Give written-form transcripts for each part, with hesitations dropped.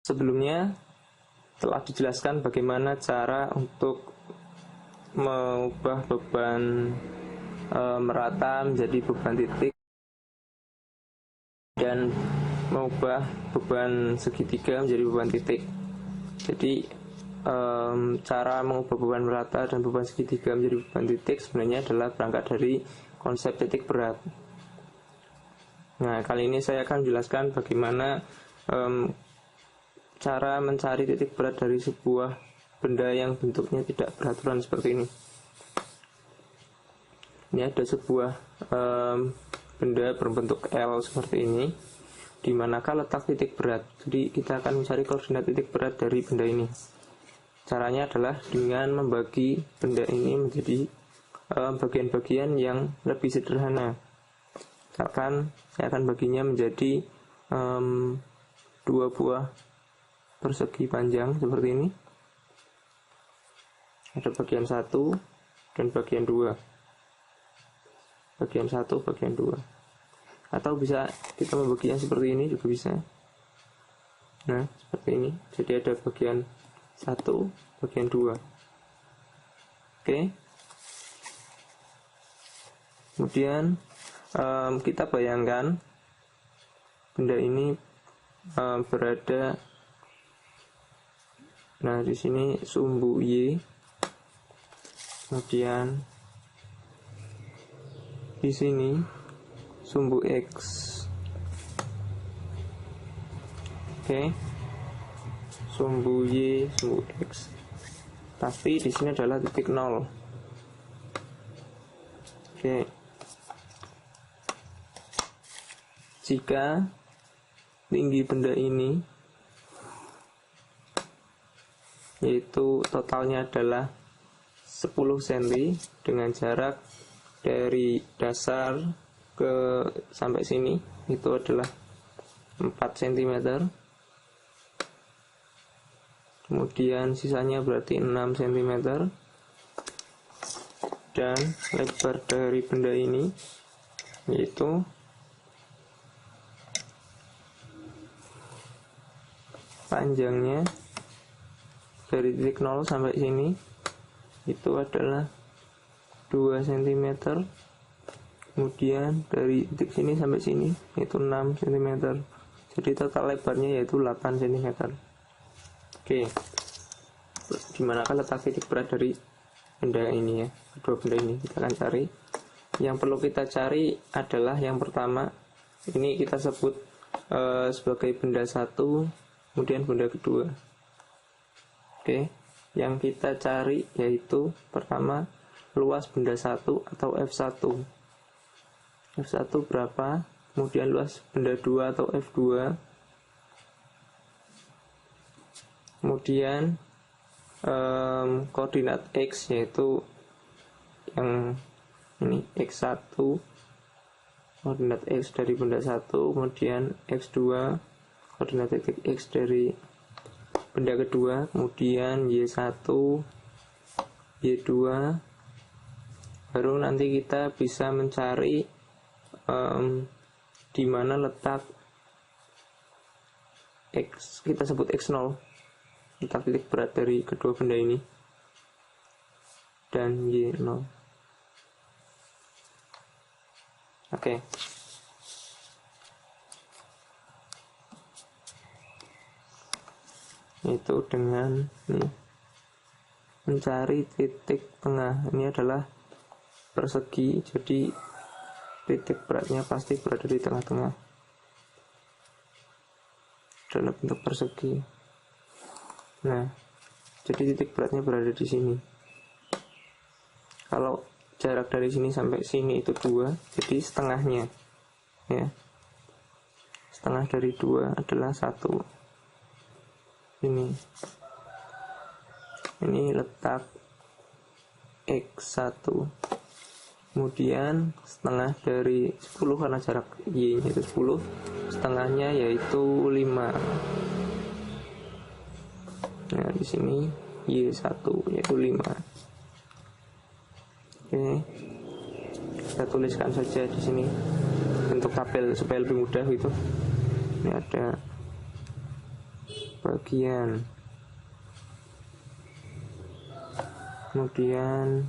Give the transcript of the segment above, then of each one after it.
sebelumnya telah dijelaskan bagaimana cara untuk mengubah beban merata menjadi beban titik dan mengubah beban segitiga menjadi beban titik. Jadi cara mengubah beban merata dan beban segitiga menjadi beban titik sebenarnya adalah berangkat dari konsep titik berat. Nah, kali ini saya akan menjelaskan bagaimana cara mencari titik berat dari sebuah benda yang bentuknya tidak beraturan seperti ini. Ini ada sebuah benda berbentuk L seperti ini, di manakah letak titik berat. Jadi kita akan mencari koordinat titik berat dari benda ini. Caranya adalah dengan membagi benda ini menjadi bagian-bagian yang lebih sederhana. Misalkan saya akan baginya menjadi 2 buah persegi panjang seperti ini. Ada bagian 1 dan bagian 2. Bagian 1, bagian 2. Atau bisa kita membaginya seperti ini juga bisa. Nah, seperti ini. Jadi ada bagian 1, bagian 2. Oke. Kemudian kita bayangkan benda ini berada, nah di sini sumbu Y, kemudian di sini sumbu X. Oke. Sumbu Y, sumbu X. Tapi di sini adalah titik 0. Oke. Jika tinggi benda ini, yaitu totalnya adalah 10 cm dengan jarak dari dasar ke sampai sini itu adalah 4 cm. Kemudian sisanya berarti 6 cm. Dan lebar dari benda ini yaitu panjangnya dari titik 0 sampai sini itu adalah 2 cm. Kemudian dari titik sini sampai sini itu 6 cm. Jadi total lebarnya yaitu 8 cm. Oke. Dimanakah letak titik berat dari benda ini ya? Kedua benda ini kita akan cari. Yang perlu kita cari adalah yang pertama, ini kita sebut sebagai benda 1, kemudian benda kedua. Oke, yang kita cari yaitu pertama luas benda 1 atau F1. F1 berapa? Kemudian luas benda 2 atau F2. Kemudian koordinat X yaitu yang ini X1, koordinat X dari benda 1, kemudian X2 koordinat titik X dari benda kedua, kemudian Y1, Y2, baru nanti kita bisa mencari di mana letak X, kita sebut X0, letak titik berat dari kedua benda ini, dan Y0. Oke. Itu dengan mencari titik tengah. Ini adalah persegi, jadi titik beratnya pasti berada di tengah-tengah dalam bentuk persegi. Nah, jadi titik beratnya berada di sini. Kalau jarak dari sini sampai sini itu 2, jadi setengahnya ya, setengah dari 2 adalah 1. Ini letak X1. Kemudian setengah dari 10 karena jarak Y nya itu 10, setengahnya yaitu 5. Nah, di sini Y1 yaitu 5. Oke. Kita tuliskan saja di sini bentuk tabel supaya lebih mudah gitu. Ini ada bagian, kemudian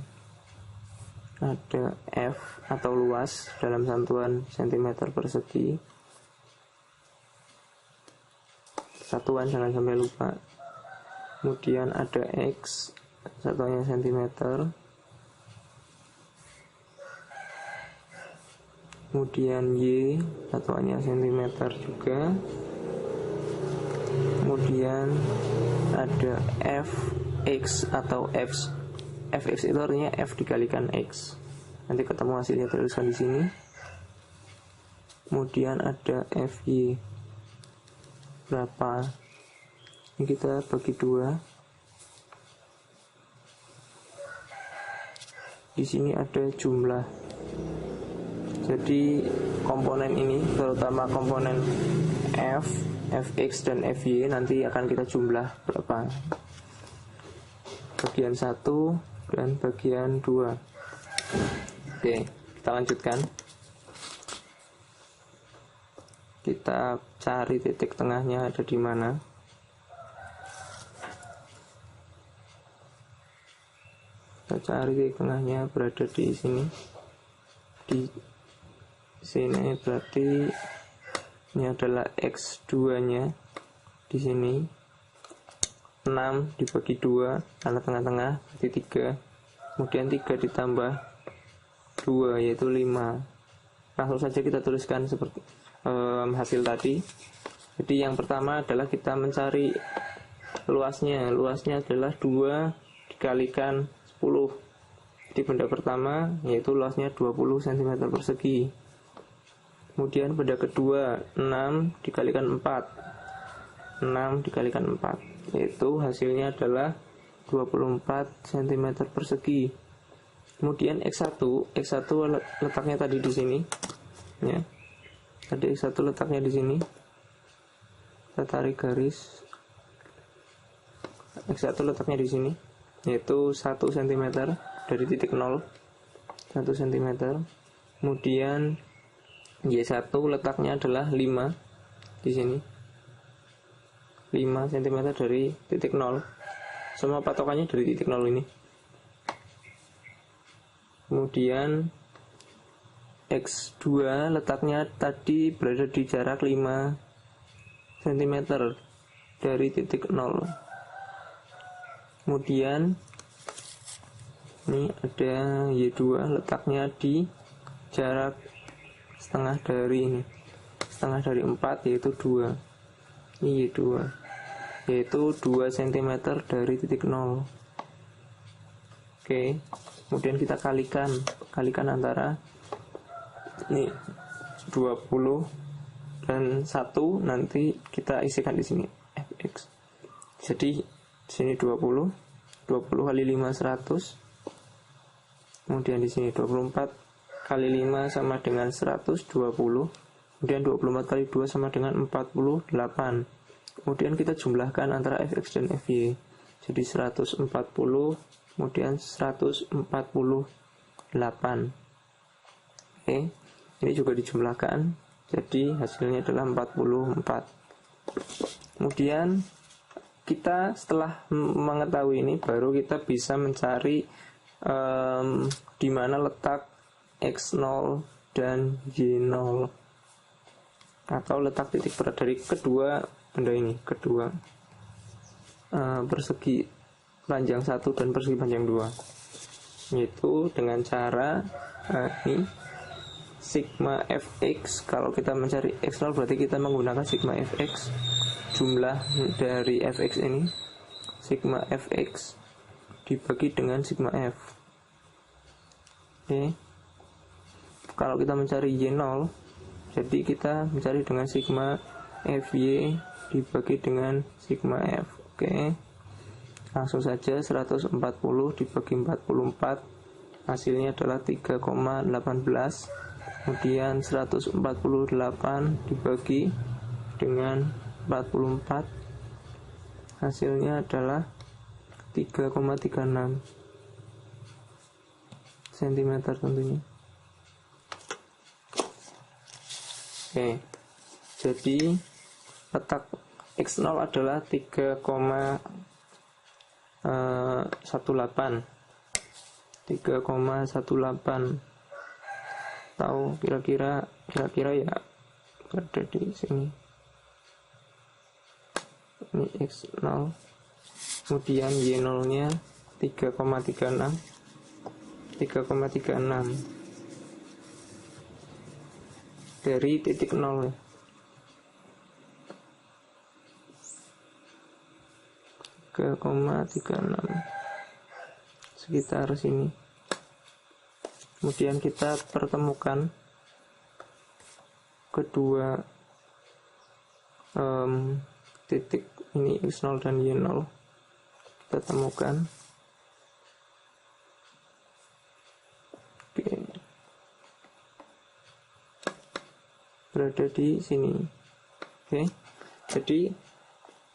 ada F atau luas dalam satuan cm persegi, satuan jangan sampai lupa. Kemudian ada X, satuannya cm, kemudian Y, satuannya cm juga. Kemudian ada Fx atau F. Fx itu artinya F dikalikan X. Nanti ketemu hasilnya tuliskan di sini. Kemudian ada Fy. Berapa? Ini kita bagi 2. Di sini ada jumlah. Jadi komponen ini, terutama komponen F, Fx dan Fy, nanti akan kita jumlah berapa. Bagian 1 dan bagian 2. Oke, kita lanjutkan. Kita cari titik tengahnya ada di mana. Kita cari titik tengahnya berada di sini. Di sini berarti ini adalah X2-nya. Di sini 6 dibagi 2 karena tengah-tengah berarti 3. Kemudian 3 ditambah 2 yaitu 5. Langsung saja kita tuliskan seperti hasil tadi. Jadi yang pertama adalah kita mencari luasnya. Luasnya adalah 2 dikalikan 10. Jadi benda pertama yaitu luasnya 20 cm persegi. Kemudian benda kedua 6 dikalikan 4. 6 dikalikan 4 yaitu hasilnya adalah 24 cm persegi. Kemudian X1 letaknya tadi di sini ya. Tadi X1 letaknya di sini. Kita tarik garis. X1 letaknya di sini yaitu 1 cm dari titik 0. 1 cm. Kemudian Y1 letaknya adalah 5 di sini. 5 cm dari titik 0. Semua patokannya dari titik 0 ini. Kemudian X2 letaknya tadi berada di jarak 5 cm dari titik 0. Kemudian ini ada Y2 letaknya di jarak setengah dari ini. Setengah dari 4 yaitu 2. Ini Y2 yaitu 2 cm dari titik 0. Oke, kemudian kita kalikan antara ini 20 dan 1, nanti kita isikan di sini Fx. Jadi di sini 20 kali 5 100. Kemudian di sini 24 kali 5 sama dengan 120. Kemudian 24 kali 2 sama dengan 48. Kemudian kita jumlahkan antara Fx dan Fy. Jadi 140, kemudian 148. Oke, ini juga dijumlahkan. Jadi hasilnya adalah 44. Kemudian kita setelah mengetahui ini, baru kita bisa mencari di mana letak X0 dan Y0 atau letak titik berat dari kedua benda ini, kedua persegi panjang 1 dan persegi panjang 2, yaitu dengan cara ini sigma fx. Kalau kita mencari x0 berarti kita menggunakan sigma fx, jumlah dari fx ini sigma fx dibagi dengan sigma f. Oke. Kalau kita mencari y0, jadi kita mencari dengan sigma fy dibagi dengan sigma f. Oke, langsung saja 140 dibagi 44, hasilnya adalah 3,18. Kemudian 148 dibagi dengan 44, hasilnya adalah 3,36 cm tentunya. Oke, jadi letak X0 adalah 3,18 tahu kira-kira ya berada di sini. Ini X0, kemudian Y0 nya 3,36 dari titik 0 ya. 3,36 sekitar sini. Kemudian kita pertemukan kedua titik ini X0 dan Y0, kita temukan. Oke. Berada di sini. Oke. Jadi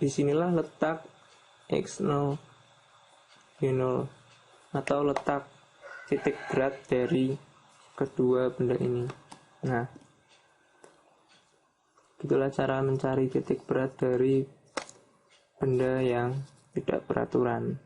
disinilah letak X0 Y0 atau letak titik berat dari kedua benda ini. Nah, itulah cara mencari titik berat dari benda yang tidak beraturan.